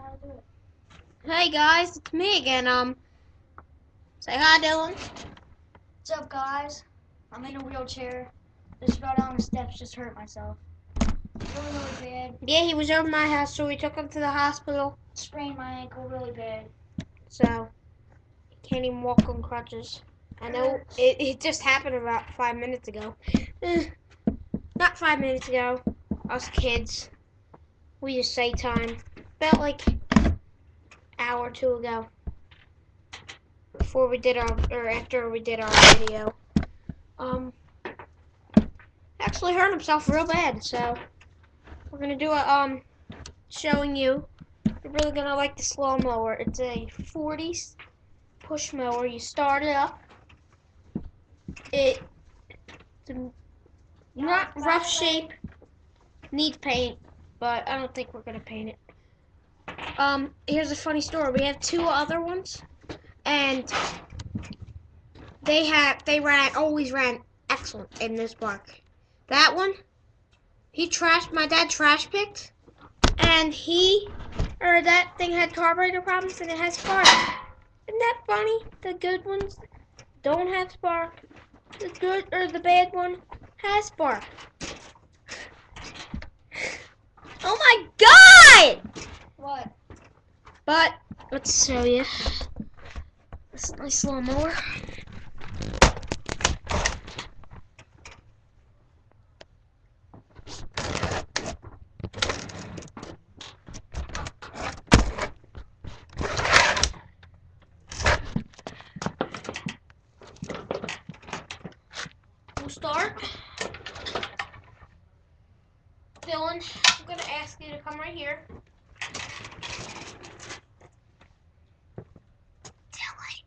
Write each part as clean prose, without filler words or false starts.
how to do it. Hey guys, it's me again. Say hi, Dylan. What's up, guys? I'm in a wheelchair. Just got down the steps, just hurt myself. Really bad. Yeah, he was over my house, so we took him to the hospital. Sprained my ankle really bad. So he can't even walk on crutches. I know it just happened about 5 minutes ago. Not 5 minutes ago. Us kids, we just say time. About like an hour or two ago. Before we did after we did our video. Actually hurt himself real bad, so we're gonna do a showing you. You're really gonna like this lawnmower. It's a 40s push mower. You start it up. It's not rough shape. Needs paint, but I don't think we're gonna paint it. Here's a funny story. We have two other ones, and they always ran excellent in this park. That one, my dad trash picked, and that thing had carburetor problems and it has spark. Isn't that funny? The good ones don't have spark. The bad one has spark. Oh my God! What? But let's show you this nice lawnmower. We'll start. Dylan, I'm going to ask you to come right here. Dylan,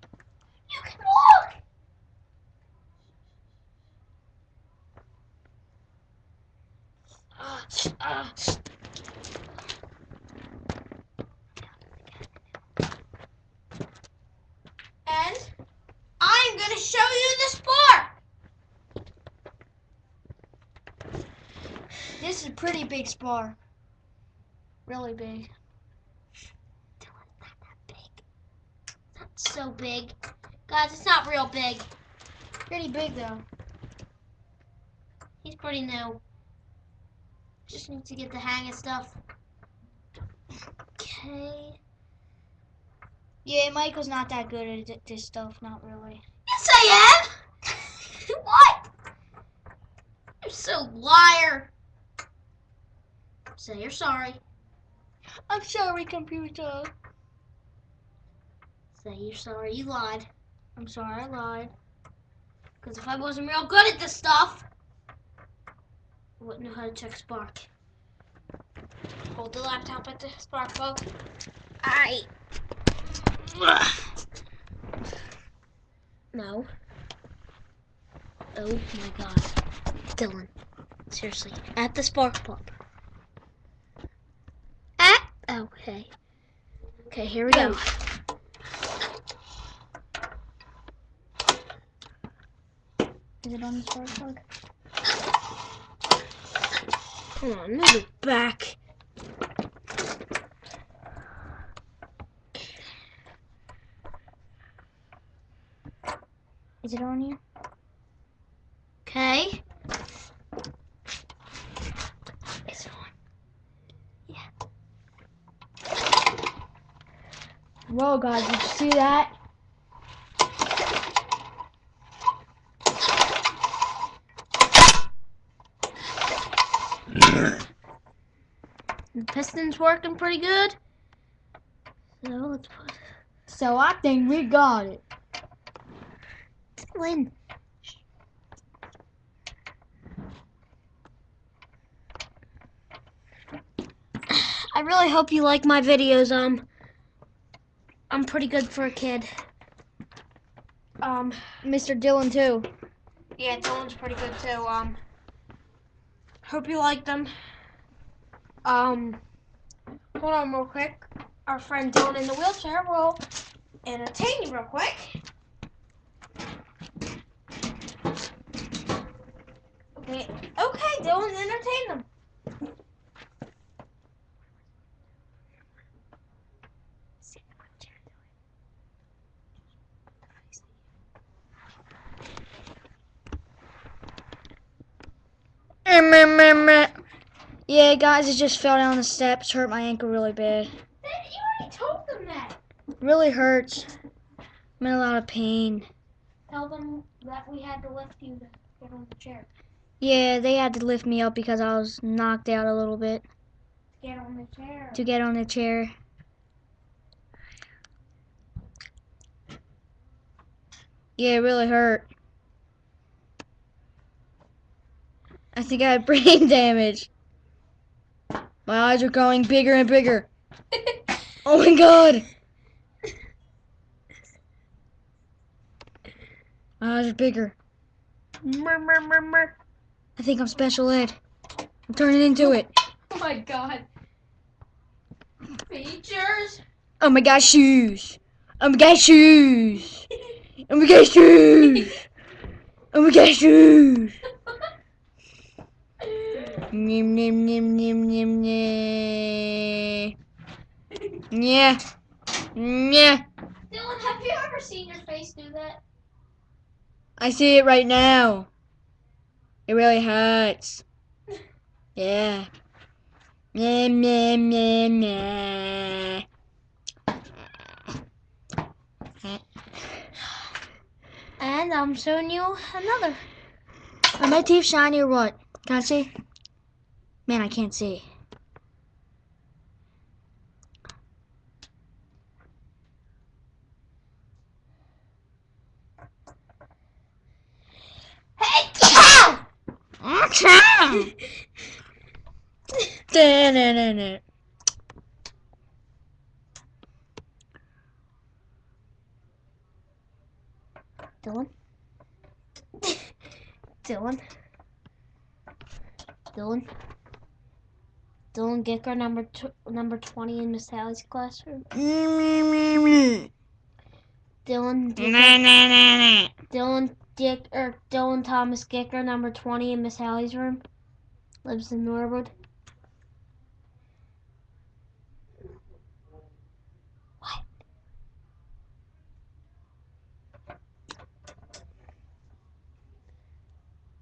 you can walk! And I'm going to show you the sport! This is a pretty big spar. Really big. Dylan, not that big. Not so big. Guys, it's not real big. Pretty big, though. He's pretty new. Just need to get the hang of stuff. Okay. Yeah, Michael's not that good at this stuff. Not really. Yes, I am! What? You're so liar. Say you're sorry. I'm sorry, computer. Say you're sorry you lied. I'm sorry, I lied. Because if I wasn't real good at this stuff, I wouldn't know how to check spark. Hold the laptop at the spark plug. No. Oh my God. Dylan. Seriously. At the spark plug. Okay. Okay, here we go. Is it on the spark plug? Come on, move it back. Is it on you? Okay. It's on. Yeah. Whoa, guys, did you see that? The piston's working pretty good. So let's put. So I think we got it. Dylan. I really hope you like my videos. I'm pretty good for a kid. Mr. Dylan too. Yeah, Dylan's pretty good too. Hope you like them. Hold on real quick. Our friend Dylan in the wheelchair will entertain you real quick. Okay, Dylan, entertain them. Yeah, guys, it just fell down the steps, hurt my ankle really bad. You already told them that. Really hurts. I'm in a lot of pain. Tell them that we had to lift you to get on the chair. Yeah, they had to lift me up because I was knocked out a little bit. Get on the chair. To get on the chair. Yeah, it really hurt. I think I had brain damage. My eyes are growing bigger and bigger. Oh my god! My eyes are bigger. I think I'm special ed. I'm turning into it. Oh my god. Features. Oh my god, shoes. Oh my god, shoes. Oh my god, shoes. Oh my god, shoes. Nim nim nim nim nim nim. Yeah. Yeah. Dylan, have you ever seen your face do that? I see it right now. It really hurts. Yeah. Meh, meh, meh, meh. And I'm showing you another. Are my teeth shiny or what? Can I see? Man, I can't see. Hey, cow! Okay. Da-na-na-na. Dylan. Dylan. Dylan. Dylan Gicker, number 20 in Miss Hallie's classroom. Dylan Gicker. Dylan Thomas Gicker, number 20 in Miss Hallie's room. Lives in Norwood. What?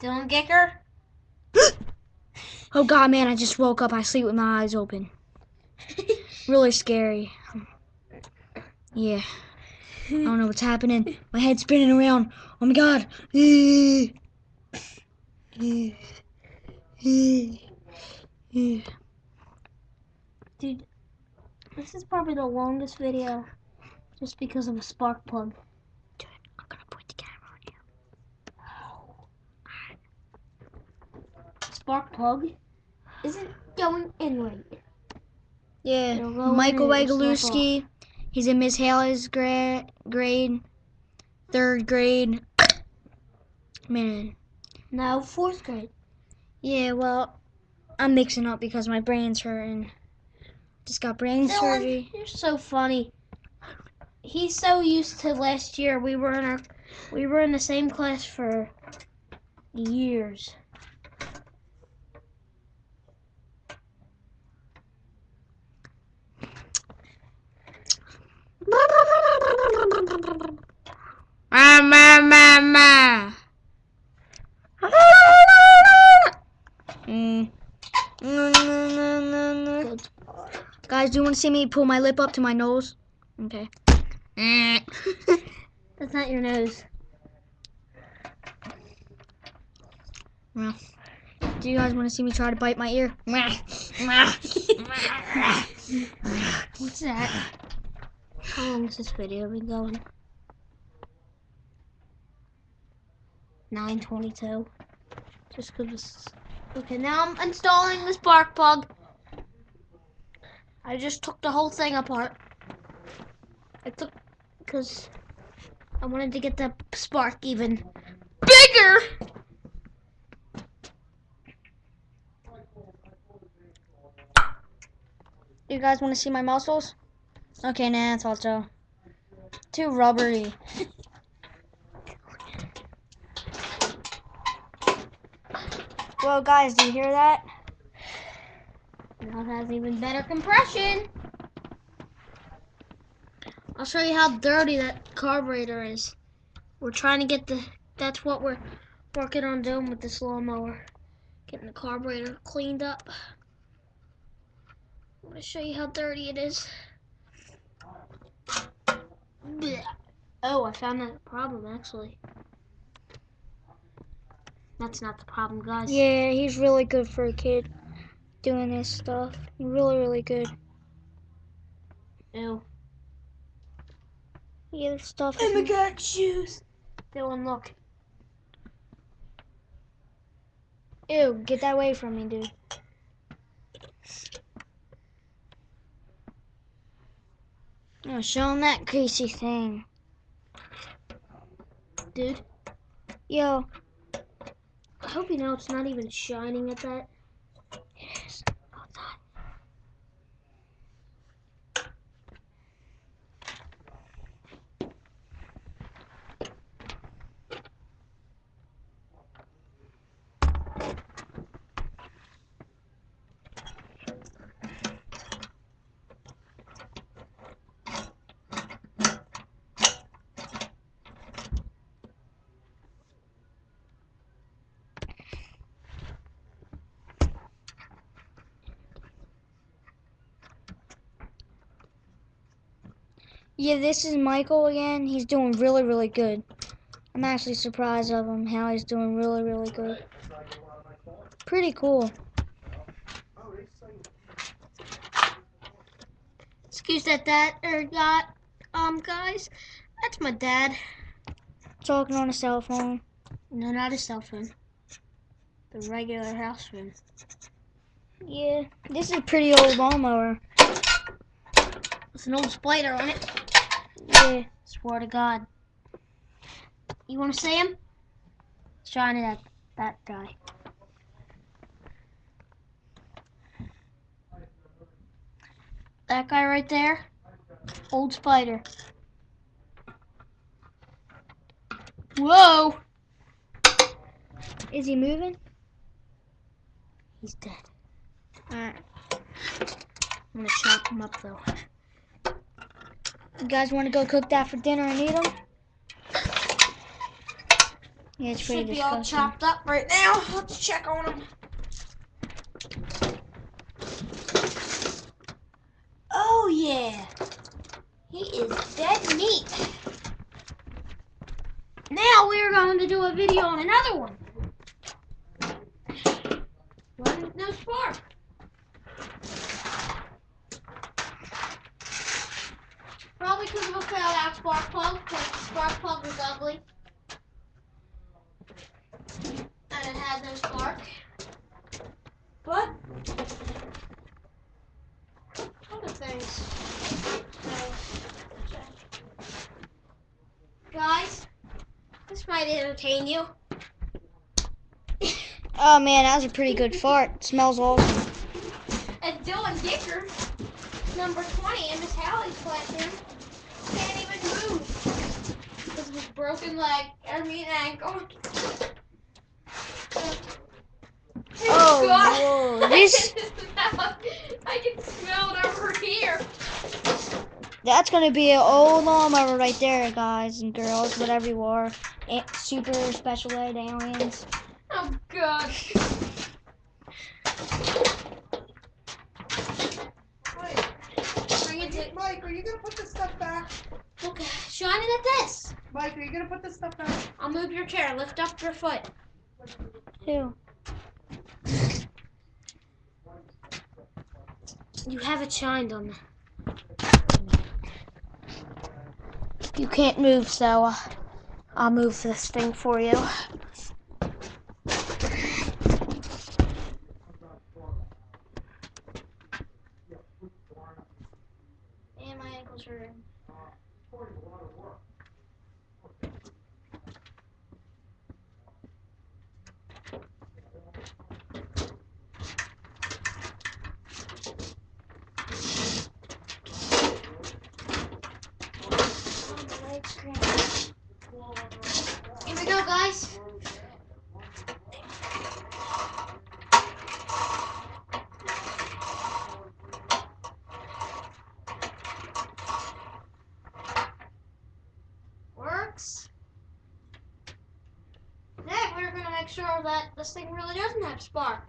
Dylan Gicker? Oh god, man, I just woke up. I sleep with my eyes open. Really scary. Yeah. I don't know what's happening. My head's spinning around. Oh my god. Dude, this is probably the longest video just because of a spark plug. Dude, I'm gonna point the camera on you. Spark plug isn't going in right. Yeah, It'll go Michael in and it'll snap Wagalewski. He's in Miss Haley's grade, 3rd grade. Man. No, 4th grade. Yeah, well, I'm mixing up because my brain's hurting. Just got brain Dylan, surgery. you're so funny. He's so used to last year. We were in the same class for years. Guys, do you want to see me pull my lip up to my nose? Okay. That's not your nose. Well, do you guys want to see me try to bite my ear? What's that? How long has this video been going? 9:22. Just because. Okay, now I'm installing the spark plug. I just took the whole thing apart. Because I wanted to get the spark even bigger. You guys want to see my muscles? Okay, nah, I thought so. Too rubbery. Well, guys, do you hear that? Now it has even better compression. I'll show you how dirty that carburetor is. We're trying to get that's what we're working on doing with this lawnmower. Getting the carburetor cleaned up. I'm going to show you how dirty it is. Blech. Oh, I found that problem actually. That's not the problem, guys. Yeah, he's really good for a kid doing this stuff. Really, really good. Ew. Yeah, this stuff Oh is... my god, shoes. Dylan, look. Ew, get that away from me, dude. Oh, show him that greasy thing. Dude, Yo. I hope you know it's not even shining at that. It is. Hold on. Yeah, this is Michael again. He's doing really, really good. I'm actually surprised of him, how he's doing really, really good. Pretty cool. Excuse that, guys. That's my dad. Talking on a cell phone. No, not a cell phone. The regular house phone. Yeah, this is a pretty old lawnmower. There's an old spider on it. Yeah. Swear to God. You want to see him? Shine it at that guy. That guy right there, old spider. Whoa! Is he moving? He's dead. Alright. I'm gonna chop him up though. You guys want to go cook that for dinner and eat them? Yeah, it's pretty Should be disgusting. all chopped up right now. Let's check on him. Oh yeah. He is dead meat. Now we're going to do a video on another one. No spark. Probably because of a failed out spark plug, because the spark plug was ugly. And it had no spark. But other things. So, guys, this might entertain you. Oh man, that was a pretty good fart. Smells awesome. And Dylan Dicker, number 20 in Miss Hallie's classroom, can't even move because of his broken leg, ankle. Oh, God. whoa. This... I can smell it over here. That's gonna be an old lawnmower right there, guys and girls, whatever you are. Super special ed aliens. Oh, God. Mike, are you gonna put this stuff back? Okay, shine it at this. Mike, are you gonna put this stuff back? I'll move your chair. Lift up your foot. Who? You have it shined on. You can't move, so I'll move this thing for you. And my ankles hurt. Here we go, guys. Works. Next, we're gonna make sure that this thing really doesn't have spark.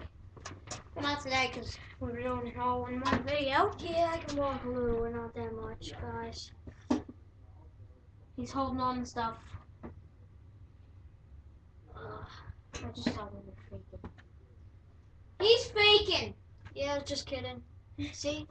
Well, not today, because we were doing it all in one video. Yeah, I can walk a little, but not that much, guys. He's holding on to stuff. I just thought we were faking. He's faking! Yeah, just kidding. See?